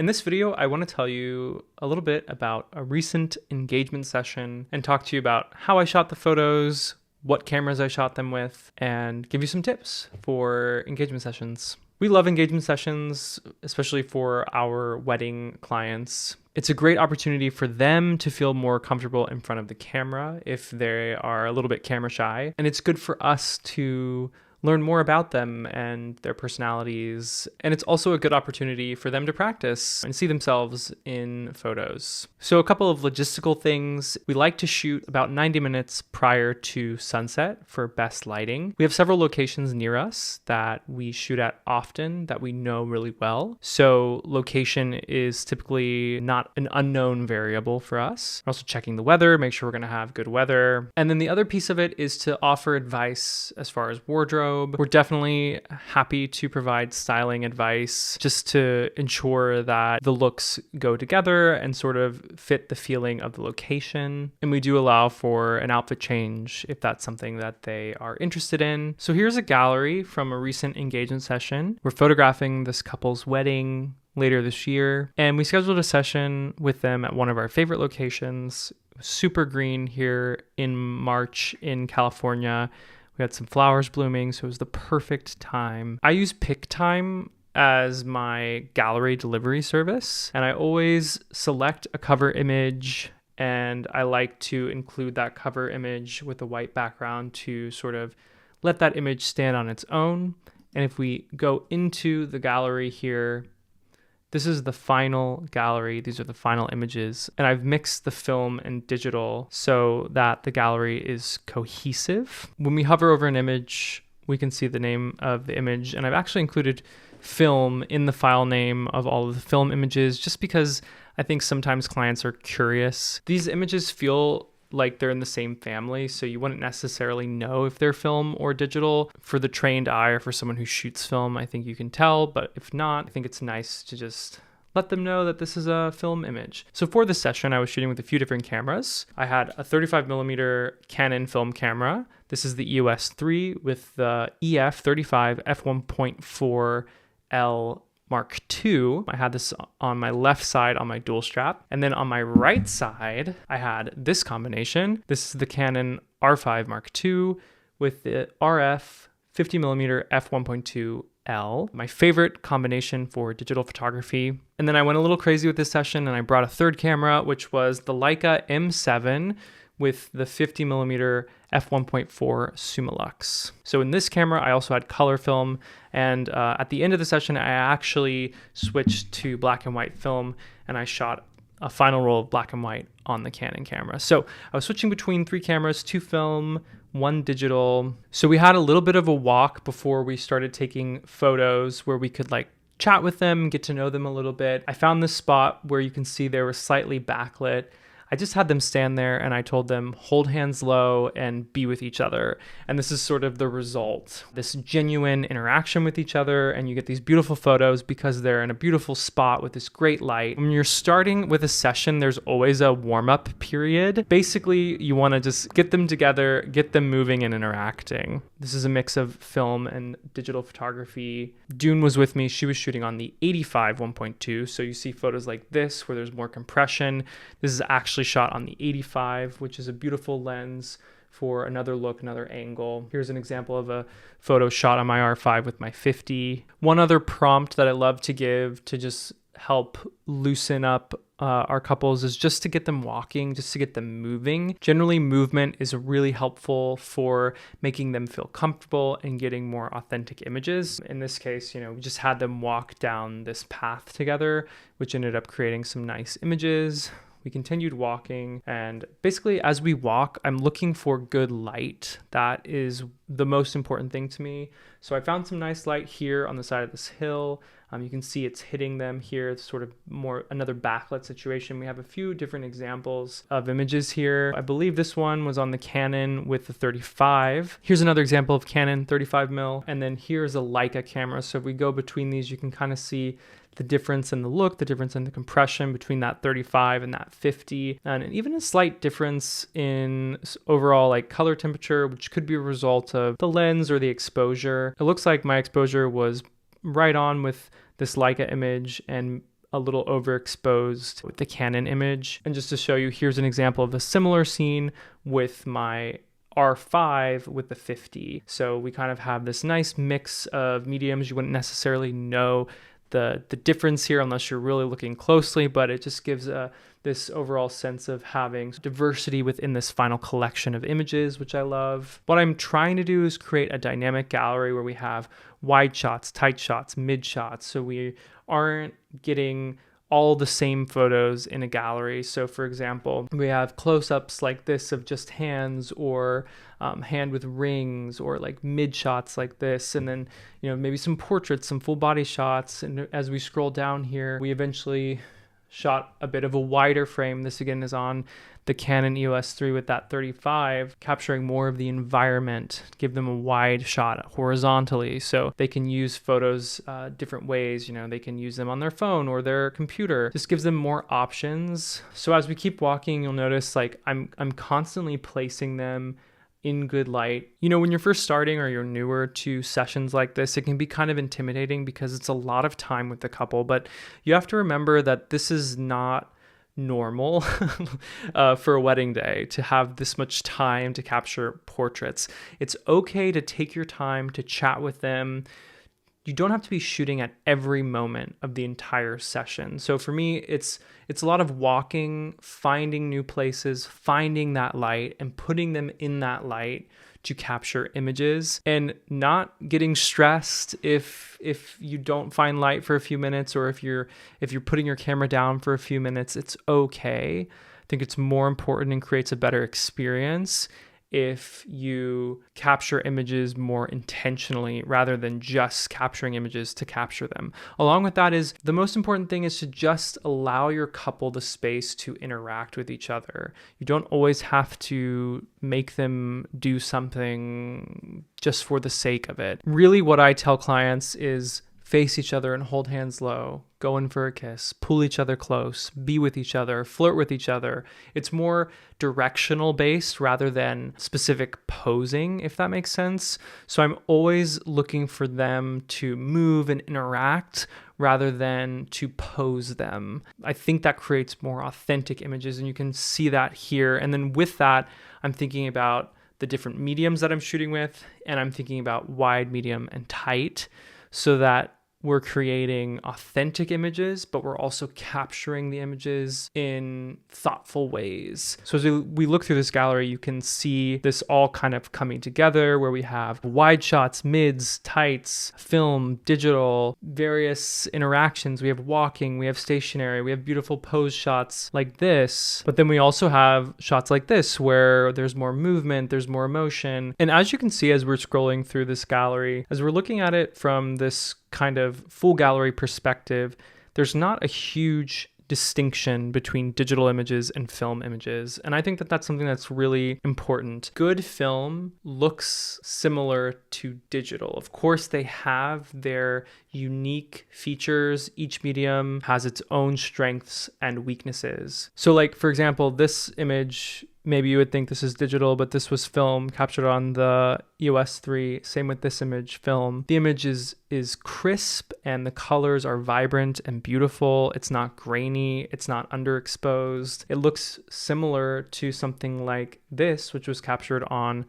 In this video, I want to tell you a little bit about a recent engagement session and talk to you about how I shot the photos, what cameras I shot them with, and give you some tips for engagement sessions. We love engagement sessions, especially for our wedding clients. It's a great opportunity for them to feel more comfortable in front of the camera if they are a little bit camera shy. And it's good for us to learn more about them and their personalities. And it's also a good opportunity for them to practice and see themselves in photos. So a couple of logistical things. We like to shoot about 90 minutes prior to sunset for best lighting. We have several locations near us that we shoot at often that we know really well. So location is typically not an unknown variable for us. We're also checking the weather, make sure we're going to have good weather. And then the other piece of it is to offer advice as far as wardrobe. We're definitely happy to provide styling advice just to ensure that the looks go together and sort of fit the feeling of the location. And we do allow for an outfit change if that's something that they are interested in. So here's a gallery from a recent engagement session. We're photographing this couple's wedding later this year, and we scheduled a session with them at one of our favorite locations. Super green here in March in California. We had some flowers blooming, so it was the perfect time. I use pic-time as my gallery delivery service, and I always select a cover image, and I like to include that cover image with a white background to sort of let that image stand on its own. And if we go into the gallery here, this is the final gallery. These are the final images. And I've mixed the film and digital so that the gallery is cohesive. When we hover over an image, we can see the name of the image. And I've actually included film in the file name of all of the film images just because I think sometimes clients are curious. These images feel like they're in the same family, so you wouldn't necessarily know if they're film or digital. For the trained eye or for someone who shoots film, I think you can tell, but if not, I think it's nice to just let them know that this is a film image. So for this session, I was shooting with a few different cameras. I had a 35mm Canon film camera. This is the EOS 3 with the EF35 f1.4L Mark II. I had this on my left side on my dual strap. And then on my right side, I had this combination. This is the Canon R5 Mark II with the RF 50mm f1.2L. My favorite combination for digital photography. And then I went a little crazy with this session and I brought a third camera, which was the Leica M7 with the 50mm f1.4 Summilux. So in this camera, I also had color film. And at the end of the session, I actually switched to black and white film and I shot a final roll of black and white on the Canon camera. So I was switching between 3 cameras, 2 film, 1 digital. So we had a little bit of a walk before we started taking photos where we could chat with them, get to know them a little bit. I found this spot where you can see they were slightly backlit. I just had them stand there and I told them, hold hands low and be with each other. And this is sort of the result, this genuine interaction with each other. And you get these beautiful photos because they're in a beautiful spot with this great light. When you're starting with a session, there's always a warm-up period. Basically, you want to just get them together, get them moving and interacting. This is a mix of film and digital photography. Dune was with me. She was shooting on the 85 1.2. So you see photos like this where there's more compression. This is actually shot on the 85, which is a beautiful lens for another look, another angle. Here's an example of a photo shot on my R5 with my 50. One other prompt that I love to give to just help loosen up our couples is just to get them walking, just to get them moving. Generally, movement is really helpful for making them feel comfortable and getting more authentic images. In this case, we just had them walk down this path together, which ended up creating some nice images. We continued walking, and basically as we walk, I'm looking for good light. That is the most important thing to me. So I found some nice light here on the side of this hill. You can see it's hitting them here. It's sort of more another backlit situation. We have a few different examples of images here. I believe this one was on the Canon with the 35. Here's another example of Canon 35mm. And then here's a Leica camera. So if we go between these, you can kind of see the difference in the look, the difference in the compression between that 35 and that 50, and even a slight difference in overall color temperature, which could be a result of the lens or the exposure. It looks like my exposure was right on with this Leica image, and a little overexposed with the Canon image. And just to show you, here's an example of a similar scene with my R5 with the 50. So we kind of have this nice mix of mediums. You wouldn't necessarily know the difference here unless you're really looking closely, but it just gives this overall sense of having diversity within this final collection of images, which I love. What I'm trying to do is create a dynamic gallery where we have wide shots, tight shots, mid shots, so we aren't getting all the same photos in a gallery. So for example, we have close-ups like this of just hands, or hand with rings, or like mid shots like this, and then maybe some portraits, some full body shots. And as we scroll down here, we eventually shot a bit of a wider frame. This again is on the Canon EOS 3 with that 35, capturing more of the environment, give them a wide shot horizontally so they can use photos different ways. They can use them on their phone or their computer. Just gives them more options. So as we keep walking, you'll notice like I'm constantly placing them in good light. When you're first starting or you're newer to sessions like this, it can be kind of intimidating because it's a lot of time with the couple, but you have to remember that this is not normal for a wedding day to have this much time to capture portraits. It's okay to take your time to chat with them. You don't have to be shooting at every moment of the entire session. So for me, it's a lot of walking, finding new places, finding that light and putting them in that light to capture images, and not getting stressed if you don't find light for a few minutes, or if you're putting your camera down for a few minutes. It's okay. I think it's more important and creates a better experience if you capture images more intentionally rather than just capturing images to capture them. Along with that is the most important thing is to just allow your couple the space to interact with each other. You don't always have to make them do something just for the sake of it. Really, what I tell clients is face each other and hold hands low, go in for a kiss, pull each other close, be with each other, flirt with each other. It's more directional based rather than specific posing, if that makes sense. So I'm always looking for them to move and interact rather than to pose them. I think that creates more authentic images, and you can see that here. And then with that, I'm thinking about the different mediums that I'm shooting with, and I'm thinking about wide, medium, and tight, so that we're creating authentic images, but we're also capturing the images in thoughtful ways. So as we look through this gallery, you can see this all kind of coming together, where we have wide shots, mids, tights, film, digital, various interactions. We have walking, we have stationary, we have beautiful pose shots like this. But then we also have shots like this where there's more movement, there's more emotion. And as you can see, as we're scrolling through this gallery, as we're looking at it from this kind of full gallery perspective, there's not a huge distinction between digital images and film images. And I think that that's something that's really important. Good film looks similar to digital. Of course, they have their unique features. Each medium has its own strengths and weaknesses. So like, for example, this image, maybe you would think this is digital, but this was film captured on the EOS 3. Same with this image, film. The image is crisp and the colors are vibrant and beautiful. It's not grainy. It's not underexposed. It looks similar to something like this, which was captured on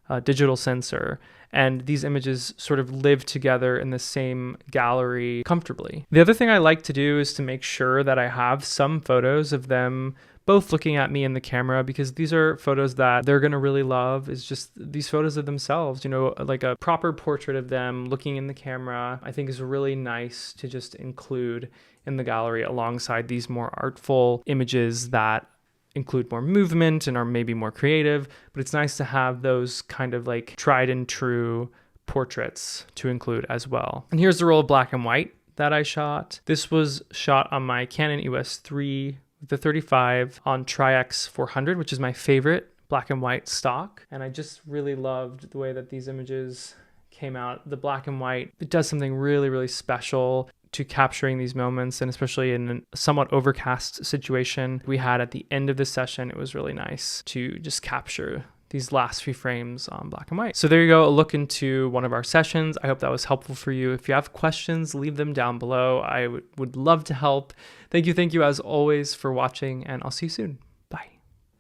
a digital sensor. And these images sort of live together in the same gallery comfortably. The other thing I like to do is to make sure that I have some photos of them both looking at me in the camera, because these are photos that they're going to really love. Is just these photos of themselves, like a proper portrait of them looking in the camera, I think is really nice to just include in the gallery alongside these more artful images that include more movement and are maybe more creative. But it's nice to have those kind of like tried and true portraits to include as well. And here's the roll of black and white that I shot. This was shot on my Canon EOS 3 the 35 on Tri-X 400, which is my favorite black and white stock. And I just really loved the way that these images came out. The black and white, it does something really, really special to capturing these moments, and especially in a somewhat overcast situation we had at the end of the session, it was really nice to just capture these last few frames on black and white. So there you go, a look into one of our sessions. I hope that was helpful for you. If you have questions, leave them down below. I would love to help. Thank you as always for watching, and I'll see you soon.